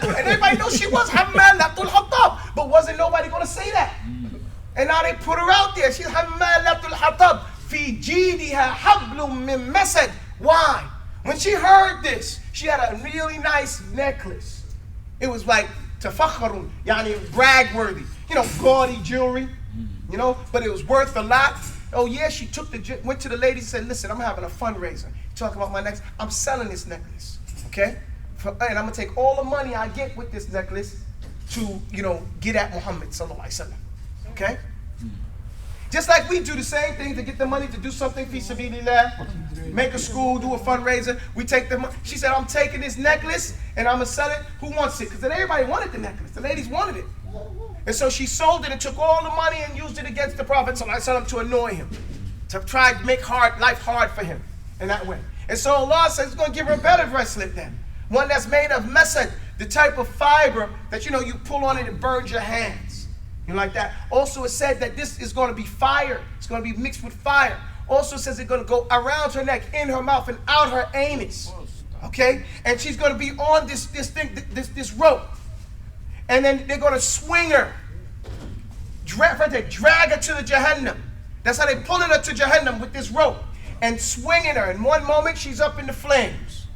Speaker 1: And everybody knows she was Hammalatul Hatab. But wasn't nobody going to say that? And now they put her out there. She's Hammalatul Hatab. Fi jidiha hablum min masad. Why? When she heard this, she had a really nice necklace. It was like tafakharun, brag-worthy. Gaudy jewelry. But it was worth a lot. Oh yeah, she went to the ladies and said, listen, I'm having a fundraiser. Talk about my necklace. I'm selling this necklace, okay? And I'm gonna take all the money I get with this necklace to, get at Muhammad sallallahu alaihi wasallam, okay? Just like we do the same thing to get the money to do something fi sabilillah, make a school, do a fundraiser. We take the money. She said, I'm taking this necklace and I'm gonna sell it. Who wants it? Because then everybody wanted the necklace. The ladies wanted it. And so she sold it and took all the money and used it against the Prophet ﷺ to annoy him, to try to make life hard for him in that way. And so Allah says He's going to give her a better bracelet then. One that's made of mesad, the type of fiber that you pull on it and burns your hands. Like that. Also it said that this is going to be fire. It's going to be mixed with fire. Also it says it's going to go around her neck, in her mouth, and out her anus. Okay? And she's going to be on this rope. And then they're going to swing her, drag her to the Jahannam. That's how they're pulling her to Jahannam with this rope and swinging her. In one moment, she's up in the flames.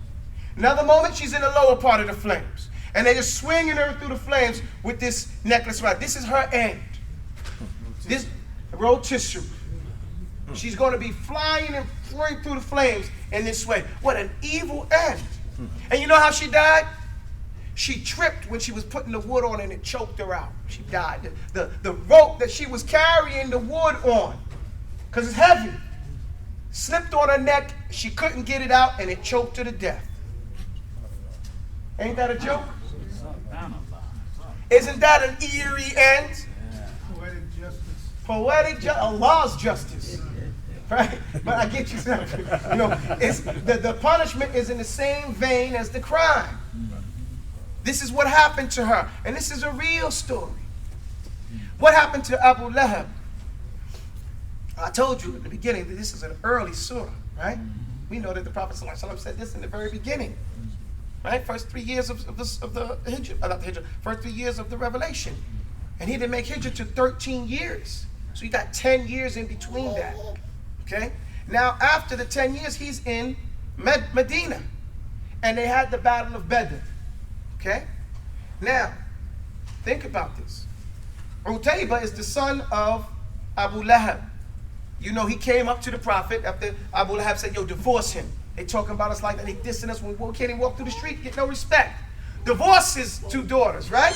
Speaker 1: Another moment, she's in the lower part of the flames. And they're just swinging her through the flames with this necklace around. This is her end. This rotisserie. She's going to be flying and flowing through the flames in this way. What an evil end. And you know how she died? She tripped when she was putting the wood on and it choked her out. She died. The rope that she was carrying the wood on, because it's heavy, slipped on her neck. She couldn't get it out and it choked her to death. Ain't that a joke? Isn't that an eerie end?
Speaker 4: Poetic justice.
Speaker 1: Poetic justice. Allah's justice. Right? But I get you. It's, the punishment is in the same vein as the crime. This is what happened to her. And this is a real story. What happened to Abu Lahab? I told you at the beginning that this is an early surah, right? We know that the Prophet ﷺ said this in the very beginning. Right? First 3 years of the Hijrah, not the Hijrah, first 3 years of the Revelation. And he didn't make Hijrah to 13 years. So you got 10 years in between that. Okay? Now after the 10 years, he's in Medina. And they had the Battle of Badr. Okay? Now, think about this. Utaybah is the son of Abu Lahab. He came up to the Prophet after Abu Lahab said, divorce him. They talking about us like that. They dissing us when we can't even walk through the street, get no respect. Divorce his 2 daughters, right?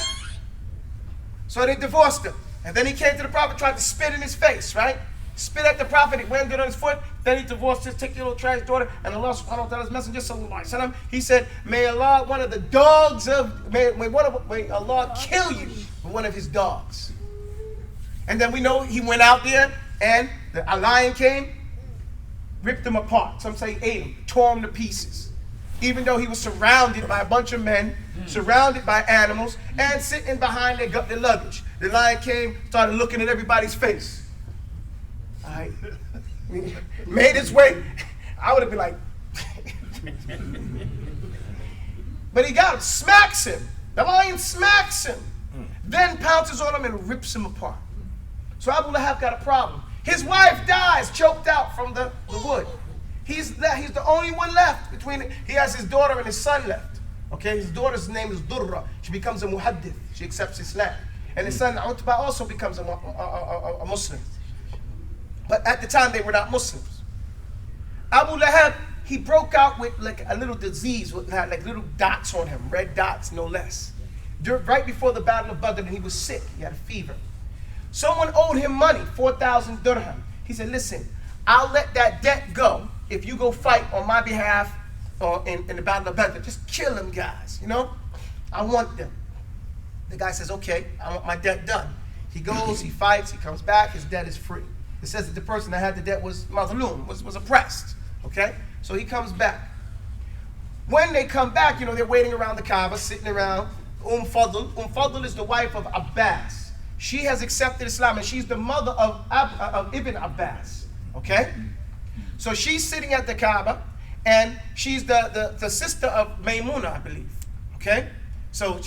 Speaker 1: So they divorced him. And then he came to the Prophet, tried to spit in his face, right? Spit at the Prophet, he landed on his foot, then he divorced his little trash daughter, and Allah subhanahu wa ta'ala's messenger, sallallahu alaihi wasallam, he said, may Allah, one of the dogs of, may Allah kill you with one of his dogs. And then we know he went out there, and a lion came, ripped him apart. Some say ate him, tore him to pieces. even though he was surrounded by a bunch of men, surrounded by animals, and sitting behind their luggage. The lion came, started looking at everybody's face. All right. Made his way. I would have been like, but he got him, smacks him. The lion smacks him, then pounces on him and rips him apart. So Abu Lahab got a problem. His wife dies, choked out from the wood. He's the only one left between. He has his daughter and his son left. Okay, his daughter's name is Durra. She becomes a muhaddith. She accepts Islam, and his son Utbah also becomes a Muslim. But at the time, they were not Muslims. Abu Lahab, he broke out with like a little disease, with like little dots on him, red dots, no less. Right before the Battle of Badr, he was sick. He had a fever. Someone owed him money, 4,000 dirham. He said, listen, I'll let that debt go if you go fight on my behalf in the Battle of Badr. Just kill them guys, you know? I want them. The guy says, okay, I want my debt done. He goes, he fights, he comes back, his debt is free. It says that the person that had the debt was mazloom, was oppressed, okay? So he comes back. When they come back, you know, they're waiting around the Kaaba, sitting around. Fadl is the wife of Abbas. She has accepted Islam, and she's the mother of Ibn Abbas, okay? So she's sitting at the Kaaba, and she's the sister of Maymuna, I believe, okay? So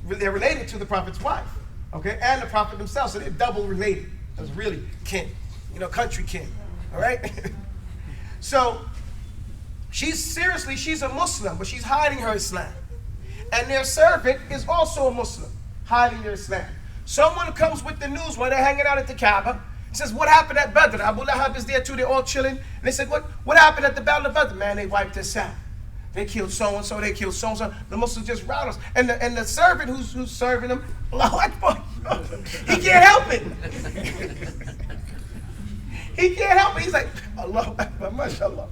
Speaker 1: they're related to the Prophet's wife, okay? And the Prophet himself, so they're double related. That's really kin, you know, country kin, all right? So she's a Muslim, but she's hiding her Islam. And their servant is also a Muslim, hiding their Islam. Someone comes with the news while they're hanging out at the Kaaba. Says, what happened at Badr? Abu Lahab is there too, they're all chilling. And they said, what happened at the Battle of Badr? Man, they wiped us out. They killed so-and-so, they killed so-and-so. The Muslims just routed us. And the servant who's serving them, Allahu Akbar, he can't help it. He can't help it. He's like, Allahu Akbar, mashallah.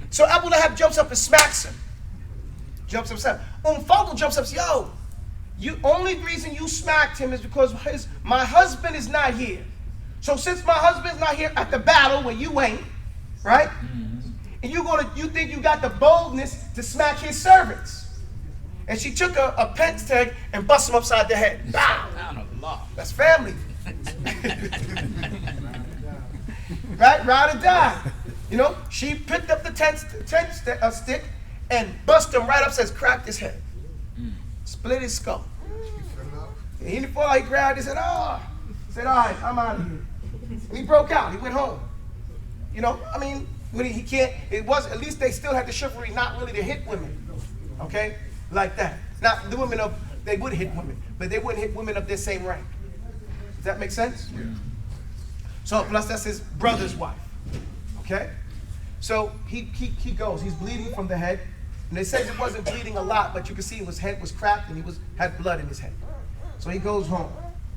Speaker 1: So Abu Lahab jumps up and smacks him. Jumps up. Fadl jumps up and says, yo, only reason you smacked him is because my husband is not here. So since my husband's not here at the battle where you ain't, right? And you think you got the boldness to smack his servants. And she took a pence tag and bust him upside the head. Bow. That's family. Right? Ride or die. You know, she picked up the tent stick and bust him right up, says, cracked his head. Split his skull. And he didn't fall out, he grabbed, he said, all right, I'm out of here. And he broke out, he went home. You know, I mean, when at least they still had the chivalry not really to hit women. Okay? Like that. Not the women they would hit women, but they wouldn't hit women of their same rank. Does that make sense? Yeah. So, plus that's his brother's wife. Okay? So he goes, he's bleeding from the head. And they said it wasn't bleeding a lot, but you can see his head was cracked and had blood in his head. So he goes home.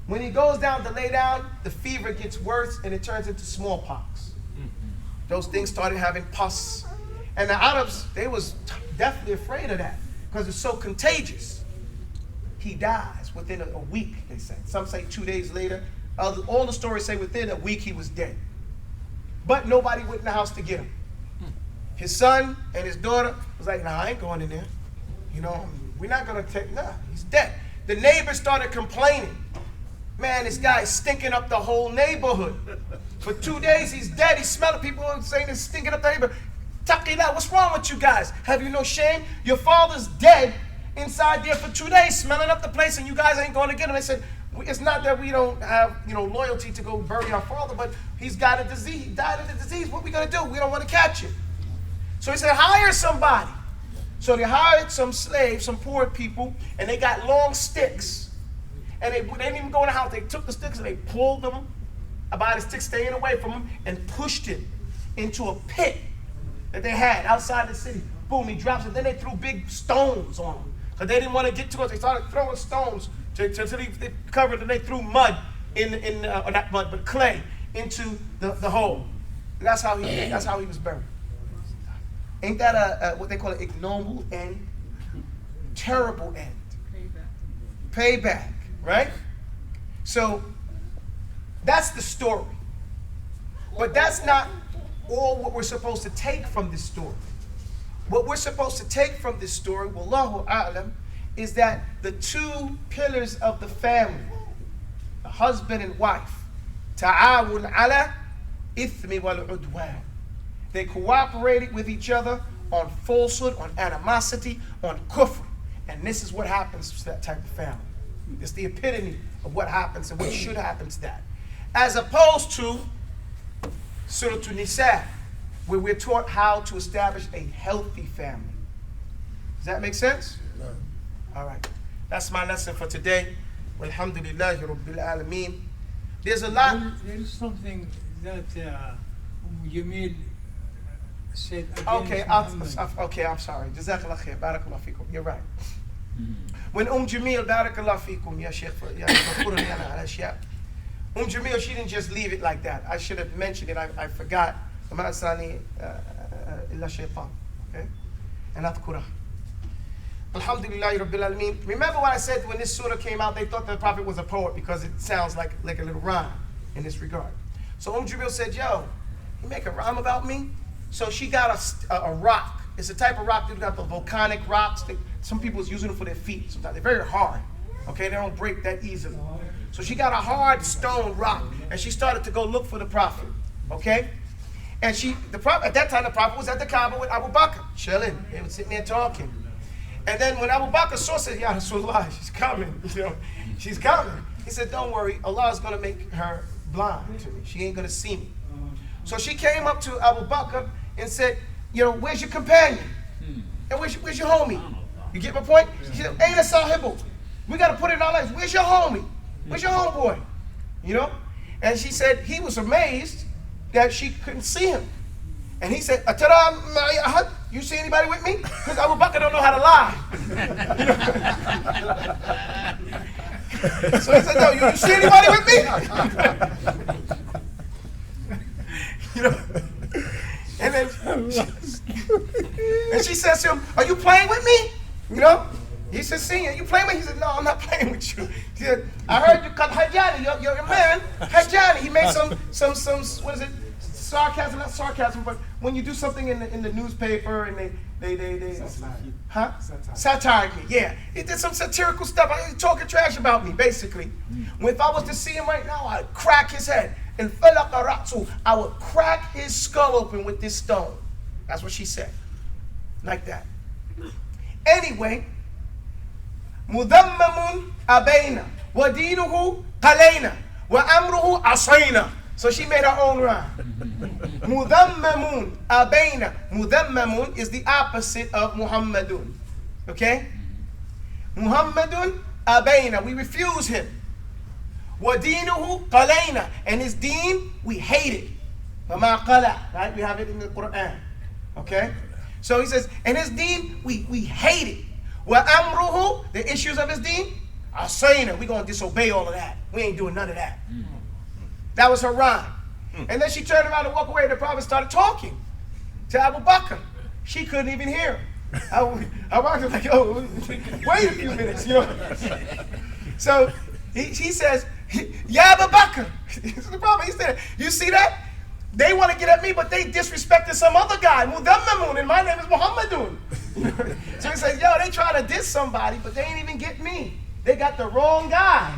Speaker 1: When he goes down to lay down, the fever gets worse and it turns into smallpox. Those things started having pus. And the Arabs, they was definitely afraid of that because it's so contagious. He dies within a week, they said. Some say 2 days later. All the stories say within a week he was dead. But nobody went in the house to get him. His son and his daughter was like, nah, I ain't going in there. You know, we're not going to take, nah, he's dead. The neighbors started complaining. Man, this guy is stinking up the whole neighborhood. For 2 days, he's dead. He's smelling people saying he's stinking up the neighborhood. Taqillah, what's wrong with you guys? Have you no shame? Your father's dead inside there for 2 days, smelling up the place, and you guys ain't going to get him. They said, it's not that we don't have, loyalty to go bury our father, but he's got a disease. He died of the disease. What are we going to do? We don't want to catch it. So he said, hire somebody. So they hired some slaves, some poor people, and they got long sticks. And they didn't even go in the house. They took the sticks and they pulled them about the sticks, staying away from him, and pushed it into a pit that they had outside the city. Boom, he drops it. Then they threw big stones on him because they didn't want to get to us. They started throwing stones until they covered, and they threw mud or not mud, but clay into the hole. And that's how he was buried. Ain't that a what they call an ignoble end? Terrible end. Payback, right? So that's the story. But that's not all what we're supposed to take from this story. what we're supposed to take from this story, wallahu a'lam, is that the two pillars of the family, the husband and wife, ta'awun ala ithmi wal udwan. They cooperated with each other on falsehood, on animosity, on kufr. And this is what happens to that type of family. It's the epitome of what happens and what should happen to that. As opposed to Surah An-Nisa, where we're taught how to establish a healthy family. Does that make sense?
Speaker 2: No.
Speaker 1: All right. That's my lesson for today. Walhamdulillahi Rabbil Alameen. There's a lot.
Speaker 5: There is something that Jamil said against
Speaker 1: Okay,
Speaker 5: Muhammad.
Speaker 1: I'm sorry. Jazakallah khair. Barakallah fikum. You're right. When Jamil, barakallah fikum, ya Shaykh, ya Fakurani ala ashya. Jamil, she didn't just leave it like that. I should have mentioned it. I forgot. Ma asani illa shaytan. Okay? And adhkurah. Alhamdulillah Rabbil Alameen. Remember what I said when this surah came out, they thought the Prophet was a poet because it sounds like a little rhyme in this regard. So Jamil said, yo, you make a rhyme about me? So she got a rock. It's a type of rock that got the volcanic rocks. Some people is using them for their feet. Sometimes they're very hard. Okay, they don't break that easily. So she got a hard stone rock, and she started to go look for the Prophet. Okay, and at that time the Prophet was at the Kaaba with Abu Bakr, chilling. They were sitting there talking. And then when Abu Bakr saw, said, "Ya Rasulullah, she's coming. You know, she's coming." He said, "Don't worry, Allah is gonna make her blind to me. She ain't gonna see me." So she came up to Abu Bakr and said, "You know, where's your companion? And where's your homie? You get my point?" She said, "Ain't a sahibu. We got to put it in our lives. Where's your homie? Where's your homeboy?" You know? And she said he was amazed that she couldn't see him. And he said, "Atara ma'i ahad? You see anybody with me?" Because Abu Bakr don't know how to lie. So he said, "No, you see anybody with me?" You know? And then she says to him, "Are you playing with me?" You know? He said, "See, are you playing with me?" He said, "No, I'm not playing with you." He said, "I heard you cut Hajjani, your man, Hajjani." He made some, what is it? Sarcasm, not sarcasm, but when you do something in the newspaper and they satire me. Yeah. He did some satirical stuff. He talking trash about me, basically. If I was to see him right now, I'd crack his head. And I would crack his skull open with this stone. That's what she said. Like that. Anyway, mudammamun abayna wa dinuhu qalayna wa amruhu asayna. So she made her own rhyme. Mudammamun abayna. Mudammamun is the opposite of Muhammadun. Okay? Muhammadun abayna. We refuse him. Wa dinuhu qalayna. And his deen, we hate it. Wama qala. Right? We have it in the Quran. Okay? So he says, and his deen, we hate it. Wa amruhu, the issues of his deen, asayna. We're going to disobey all of that. We ain't doing none of that. That was her rhyme. And then she turned around and walked away, and the Prophet started talking to Abu Bakr. She couldn't even hear him. Abu Bakr was like, "Oh, wait a few minutes," you know. So he says, "Ya Abu Bakr." The Prophet, he said, "You see that? They want to get at me, but they disrespected some other guy, Mudammamun, and my name is Muhammadun." So he says, "Yo, they trying to diss somebody, but they ain't even get me. They got the wrong guy.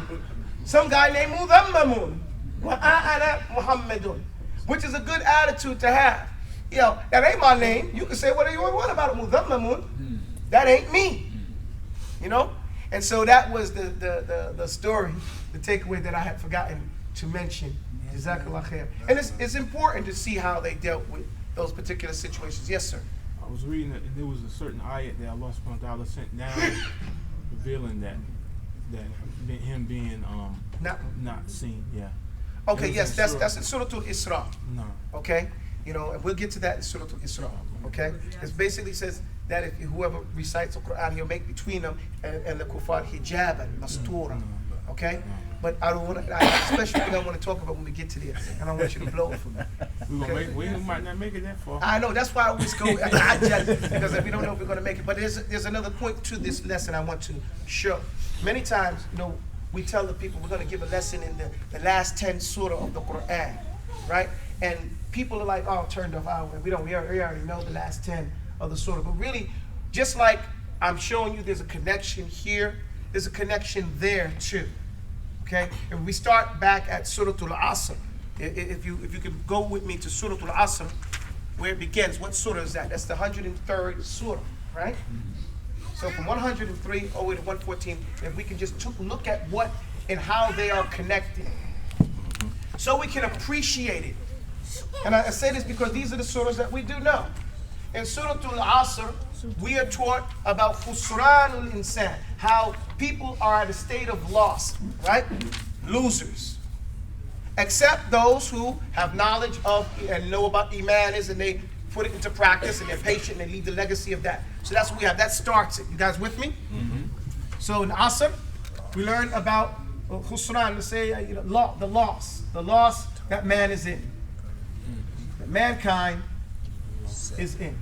Speaker 1: Some guy named Mudammamun. Wa ana Muhammadun," which is a good attitude to have. Yo, that ain't my name. You can say whatever you want about it, Mudammamun. That ain't me. You know? And so that was the story, the takeaway that I had forgotten to mention. Jazakallah khair. And it's important to see how they dealt with those particular situations. Yes, sir.
Speaker 2: I was reading that there was a certain ayat that Allah subhanahu wa ta'ala sent down revealing that him being not seen. Yeah.
Speaker 1: Okay, yes, that's in Surah Al-Isra.
Speaker 2: No.
Speaker 1: Okay? You know, and we'll get to that in Surah Al-Isra. Okay? It basically says that if whoever recites the Quran, he'll make between them and the kuffar hijaban, mastura. Okay? But I don't want to, especially what I want to talk about when we get to there. I don't want you to blow it for me.
Speaker 2: We might not make it that far.
Speaker 1: I know, that's why I always go, I judge, because we don't know if we're going to make it. But there's another point to this lesson I want to show. Many times, you know, we tell the people we're going to give a lesson in the last 10 surah of the Quran, right? And people are like, "Oh, turned off, we already know the last 10 of the surah. But really, just like I'm showing you there's a connection here, there's a connection there too. Okay? If we start back at Surah Al-Asr, if you could go with me to Surah Al-Asr, where it begins, what surah is that? That's the 103rd surah, right? So from 103 all the way to 114, if we can just look at what and how they are connected, so we can appreciate it. And I say this because these are the surahs that we do know. In Surah Al-Asr, we are taught about khusranul insan, how people are at a state of loss, right? Losers. Except those who have knowledge of and know about Iman is, and they put it into practice, and they're patient, and they leave the legacy of that. So that's what we have. That starts it. You guys with me? Mm-hmm. So in Asr, we learn about khusran, let's say the loss that man is in, that mankind is in.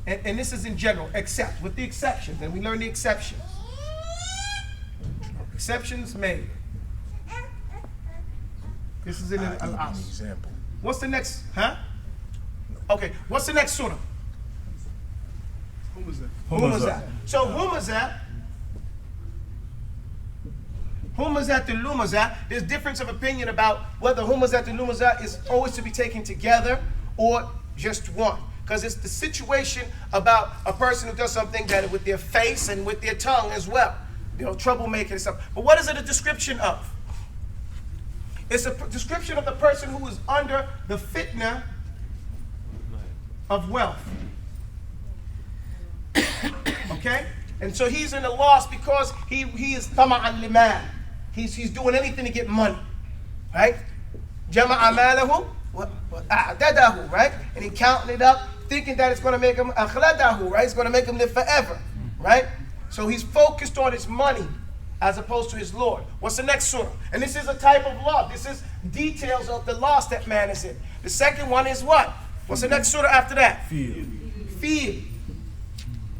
Speaker 1: And this is in general, except, with the exceptions, and we learn the exceptions. Exceptions made. This is in Al-Asr. What's the next, Okay, what's the next surah? Humazat. So Humazat and Lumazat, there's difference of opinion about whether Humazat and Lumazat is always to be taken together or just one. Because it's the situation about a person who does something that with their face and with their tongue as well. Troublemaking and stuff. But what is it a description of? It's a description of the person who is under the fitna of wealth. Okay? And so he's in a loss because he is tama'an liman. He's doing anything to get money. Right? Jama'a malahu wa a'dadahu, right? And he counting it up, thinking that it's going to make him akhladahu, right? It's going to make him live forever, right? So he's focused on his money as opposed to his Lord. What's the next surah? And this is a type of loss. This is details of the loss that man is in. The second one is what? What's the next surah after that? Feel.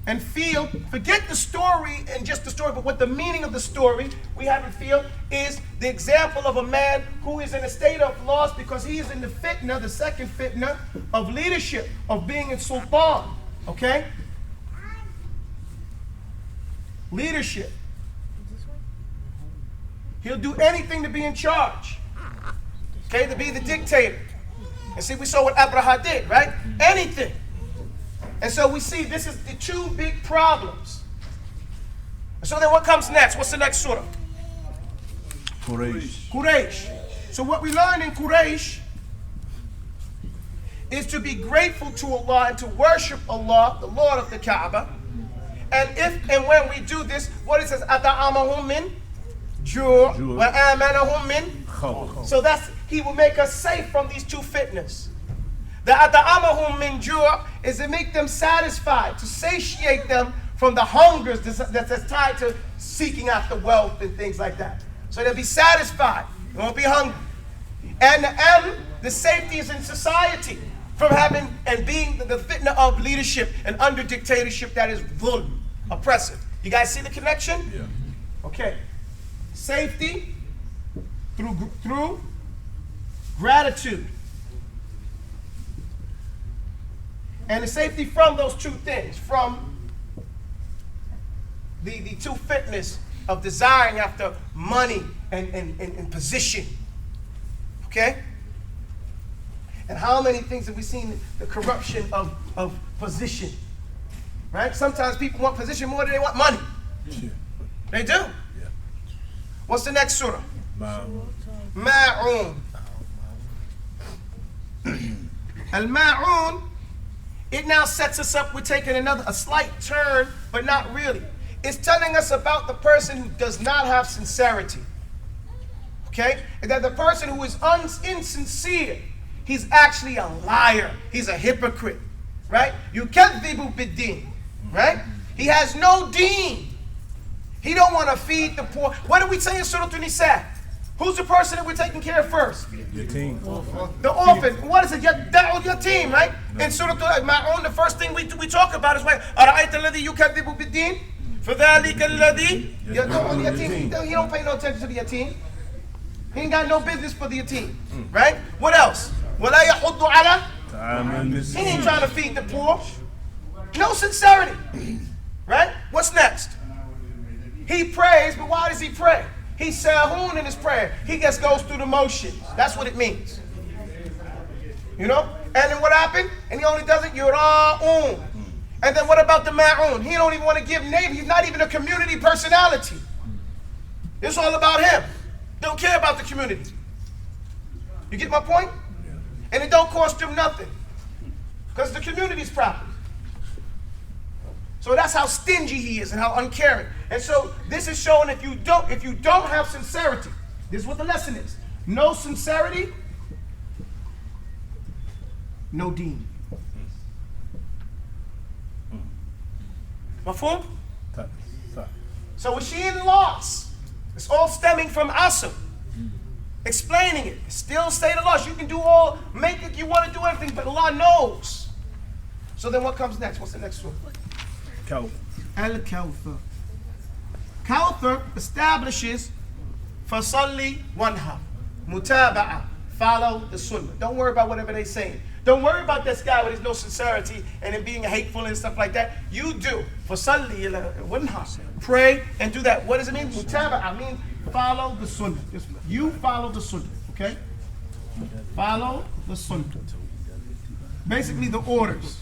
Speaker 1: And feel, forget the story and just the story, but what the meaning of the story we have in feel is the example of a man who is in a state of loss because he is in the fitna, the second fitna of leadership, of being in sultan. Okay? Leadership. He'll do anything to be in charge. Okay, to be the dictator. And see, we saw what Abraha did, right? Anything. And so we see this is the two big problems. And so then what comes next? What's the next surah? Quraysh. So what we learn in Quraysh is to be grateful to Allah and to worship Allah, the Lord of the Kaaba. And if and when we do this, what it says, Ata'amahum min ju' wa amanahum min khawf. So that's, he will make us safe from these two fitnas. The ata'amahum min ju' is to make them satisfied, to satiate them from the hungers that's tied to seeking after wealth and things like that. So they'll be satisfied, they won't be hungry. And the safety is in society from having and being the fitna of leadership and under dictatorship that is dhulm, oppressive. You guys see the connection?
Speaker 6: Yeah.
Speaker 1: Okay. Safety through gratitude. And the safety from those two things, from the two fitness of desiring after money and position. Okay? And how many things have we seen the corruption of position? Right? Sometimes people want position more than they want money.
Speaker 6: Yeah.
Speaker 1: They do.
Speaker 6: Yeah.
Speaker 1: What's the next surah?
Speaker 6: Ma'un.
Speaker 1: Al-Ma'un, it now sets us up, we're taking a slight turn, but not really. It's telling us about the person who does not have sincerity. Okay? And that the person who is insincere, he's actually a liar. He's a hypocrite. Right? Yukadhibu bid-din. Right? He has no deen. He don't want to feed the poor. What do we say in Surah An-Nisa? Who's the person that we're taking care of first?
Speaker 6: Yatim.
Speaker 1: The orphan. What is it? Da'ul yatim, right? In Surah Al-Ma'un, the first thing we talk about is why أَرَأَيْتَ الَّذِي يُكَذِّبُ بِالدِّينِ فَذَلِكَ الَّذِي يَدْعُ الْيَتِيمِ. He don't pay no attention to the yatim. He ain't got no business for the yatim, right? What else? وَلَا يَحُضُّ عَلَى. He ain't trying to feed the poor. No sincerity. Right? What's next? He prays, but why does he pray? He's sahun in his prayer. He just goes through the motions. That's what it means. You know? And then what happened? And he only does it yura'un. And then what about the ma'un? He don't even want to give name. He's not even a community personality. It's all about him. Don't care about the community. You get my point? And it don't cost him nothing. Because the community's property. So that's how stingy he is and how uncaring. And so this is showing if you don't have sincerity, this is what the lesson is. No sincerity, no deen. Mafhum? So is she in loss? It's all stemming from Asr. Explaining it. Still state of loss. You can do all, make it, you want to do everything, but Allah knows. So then what comes next? What's the next one?
Speaker 4: Kawthar.
Speaker 1: Al-Kawthar. Kawthar establishes fasalli wanha. Mutaba'a. Follow the sunnah. Don't worry about whatever they're saying. Don't worry about this guy with his no sincerity and him being hateful and stuff like that. You do. Fasalli wanha. Pray and do that. What does it mean? Mutaba'a mean follow the sunnah. You follow the sunnah. Okay? Follow the sunnah. Basically the orders.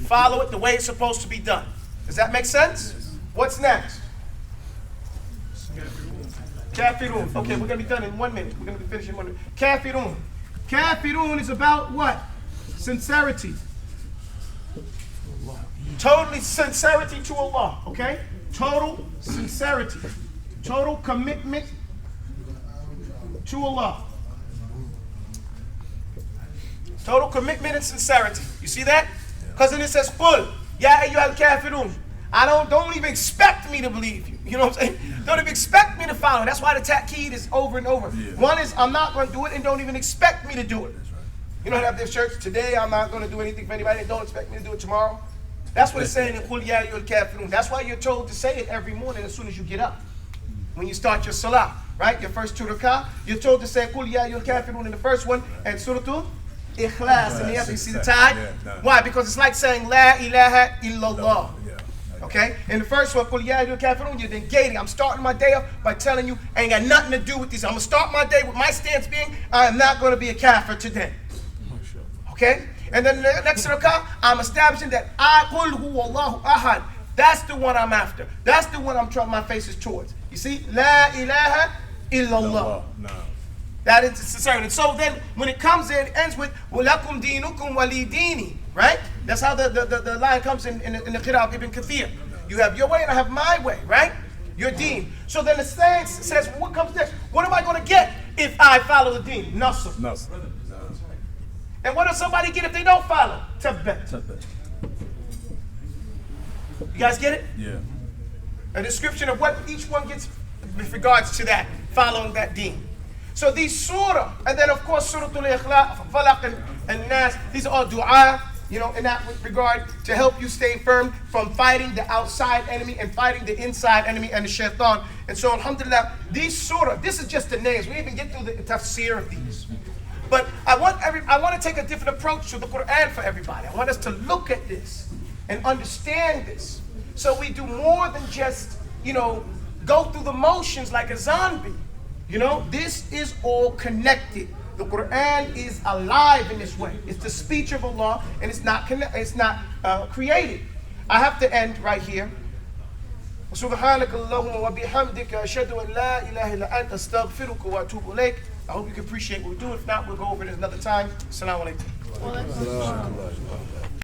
Speaker 1: Follow it the way it's supposed to be done. Does that make sense? What's next? Kafirun. Okay, we're going to be done in 1 minute. We're going to be finishing in 1 minute. Kafirun. Kafirun is about what? Sincerity. Totally sincerity to Allah. Okay? Total sincerity. Total commitment to Allah. Total commitment and sincerity. You see that? Because then it says, "Qul ya ayyuhal kafirun." Don't even expect me to believe you. You know what I'm saying? Don't even expect me to follow. That's why the ta'keed is over and over. Yeah. One is I'm not going to do it, and don't even expect me to do it. That's right. You don't have this church today. I'm not going to do anything for anybody, and don't expect me to do it tomorrow. That's what it's saying in "Qul ya ayyuhal kafirun." That's why you're told to say it every morning as soon as you get up. When you start your salah, right? Your first 2 rakah, you're told to say "Qul ya ayyuhal kafirun" in the first one, and Surah Ikhlas in the other. You see the tie? Why? Because it's like saying La ilaha illallah. Okay? In the first one, Qul ya ayyuhal kafirun, you're negating. I'm starting my day off by telling you, I ain't got nothing to do with this. I'm going to start my day with my stance being, I am not going to be a kafir today. Okay? And then the next rakah, I'm establishing that I Qul huwallahu ahad. That's the one I'm after. That's the one I'm trying my faces towards. You see? La ilaha illallah. No. That is sincerity. And so then when it comes in, it ends with Walakum dinukum walidini. Right? That's how the line comes in the Qira'ah of Ibn Kathir. You have your way and I have my way, right? Your deen. So then the saying says, what comes next? What am I going to get if I follow the deen? Nasr. And what does somebody get if they don't follow? Tabbat. You guys get it?
Speaker 4: Yeah.
Speaker 1: A description of what each one gets with regards to that, following that deen. So these surah, and then of course Surah Al-Ikhlas, Falaq and Nas, these are all dua, you know, in that regard, to help you stay firm from fighting the outside enemy and fighting the inside enemy and the shaitan. And so alhamdulillah, these surah, this is just the names. We didn't even get through the tafseer of these. But I want to take a different approach to the Quran for everybody. I want us to look at this and understand this. So we do more than just, you know, go through the motions like a zombie. You know, this is all connected. The Quran is alive in this way. It's the speech of Allah, and it's not created. I have to end right here. سبحانك اللهم وبحمدك أشهد أن لا إله إلا أنت أستغفرك وأتوب إليك. I hope you can appreciate what we do. If not, we'll go over it another time. Assalamu alaikum.